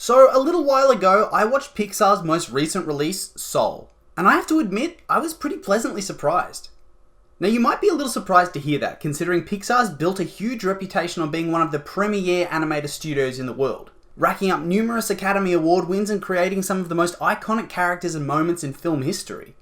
So a little while ago, I watched Pixar's most recent release, Soul, and I have to admit, I was pretty pleasantly surprised. Now you might be a little surprised to hear that, considering Pixar's built a huge reputation on being one of the premier animator studios in the world, racking up numerous Academy Award wins and creating some of the most iconic characters and moments in film history.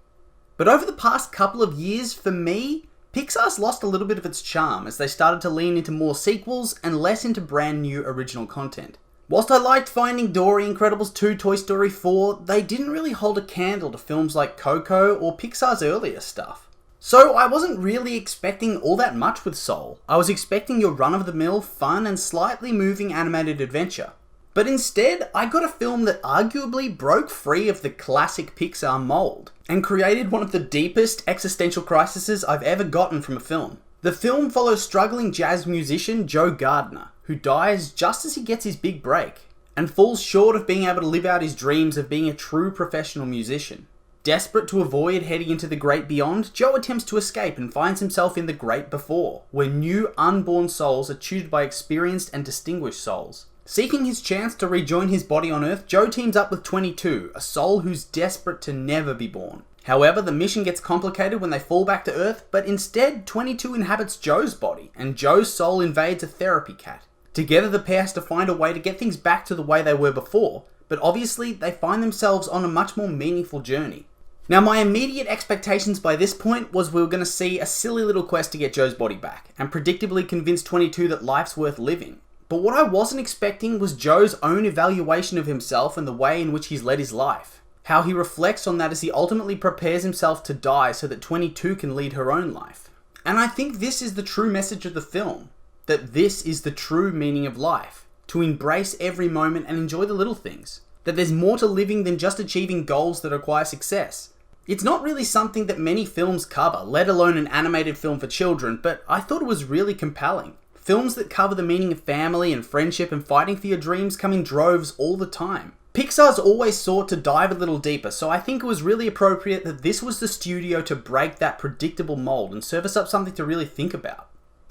But over the past couple of years, for me, Pixar's lost a little bit of its charm as they started to lean into more sequels and less into brand new original content. Whilst I liked Finding Dory, Incredibles 2, Toy Story 4, they didn't really hold a candle to films like Coco or Pixar's earlier stuff. So I wasn't really expecting all that much with Soul. I was expecting your run-of-the-mill, fun and slightly moving animated adventure. But instead, I got a film that arguably broke free of the classic Pixar mold and created one of the deepest existential crises I've ever gotten from a film. The film follows struggling jazz musician Joe Gardner, who dies just as he gets his big break, and falls short of being able to live out his dreams of being a true professional musician. Desperate to avoid heading into the great beyond, Joe attempts to escape and finds himself in the great before, where new unborn souls are tutored by experienced and distinguished souls. Seeking his chance to rejoin his body on Earth, Joe teams up with 22, a soul who's desperate to never be born. However, the mission gets complicated when they fall back to Earth, but instead 22 inhabits Joe's body, and Joe's soul invades a therapy cat. Together the pair has to find a way to get things back to the way they were before, but obviously they find themselves on a much more meaningful journey. Now my immediate expectations by this point was we were going to see a silly little quest to get Joe's body back, and predictably convince 22 that life's worth living. But what I wasn't expecting was Joe's own evaluation of himself and the way in which he's led his life. How he reflects on that as he ultimately prepares himself to die so that 22 can lead her own life. And I think this is the true message of the film. That this is the true meaning of life. To embrace every moment and enjoy the little things. That there's more to living than just achieving goals that require success. It's not really something that many films cover, let alone an animated film for children, but I thought it was really compelling. Films that cover the meaning of family and friendship and fighting for your dreams come in droves all the time. Pixar's always sought to dive a little deeper, so I think it was really appropriate that this was the studio to break that predictable mold and serve us up something to really think about.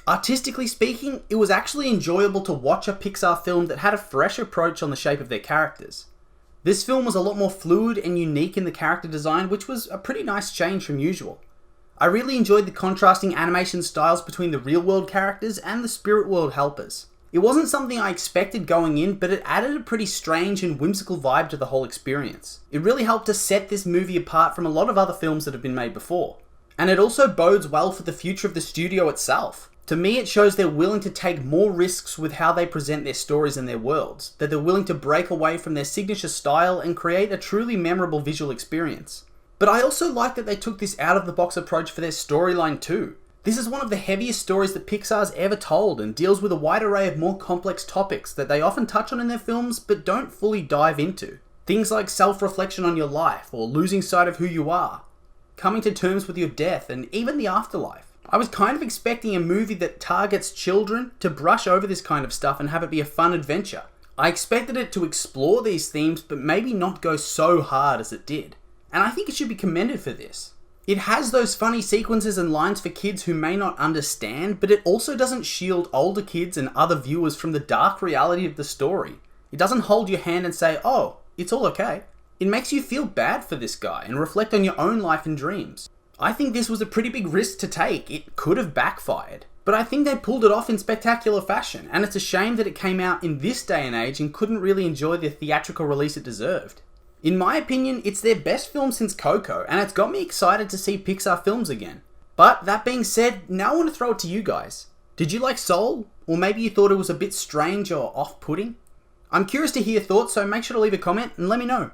Artistically speaking, it was actually enjoyable to watch a Pixar film that had a fresh approach on the shape of their characters. This film was a lot more fluid and unique in the character design, which was a pretty nice change from usual. I really enjoyed the contrasting animation styles between the real-world characters and the spirit world helpers. It wasn't something I expected going in, but it added a pretty strange and whimsical vibe to the whole experience. It really helped to set this movie apart from a lot of other films that have been made before. And it also bodes well for the future of the studio itself. To me, it shows they're willing to take more risks with how they present their stories and their worlds, that they're willing to break away from their signature style and create a truly memorable visual experience. But I also like that they took this out-of-the-box approach for their storyline too. This is one of the heaviest stories that Pixar's ever told and deals with a wide array of more complex topics that they often touch on in their films but don't fully dive into. Things like self-reflection on your life or losing sight of who you are, coming to terms with your death and even the afterlife. I was kind of expecting a movie that targets children to brush over this kind of stuff and have it be a fun adventure. I expected it to explore these themes but maybe not go so hard as it did. And I think it should be commended for this. It has those funny sequences and lines for kids who may not understand, but it also doesn't shield older kids and other viewers from the dark reality of the story. It doesn't hold your hand and say, oh, it's all okay. It makes you feel bad for this guy and reflect on your own life and dreams. I think this was a pretty big risk to take. It could have backfired. But I think they pulled it off in spectacular fashion, and it's a shame that it came out in this day and age and couldn't really enjoy the theatrical release it deserved. In my opinion, it's their best film since Coco, and it's got me excited to see Pixar films again. But that being said, now I want to throw it to you guys. Did you like Soul? Or maybe you thought it was a bit strange or off-putting? I'm curious to hear your thoughts, so make sure to leave a comment and let me know.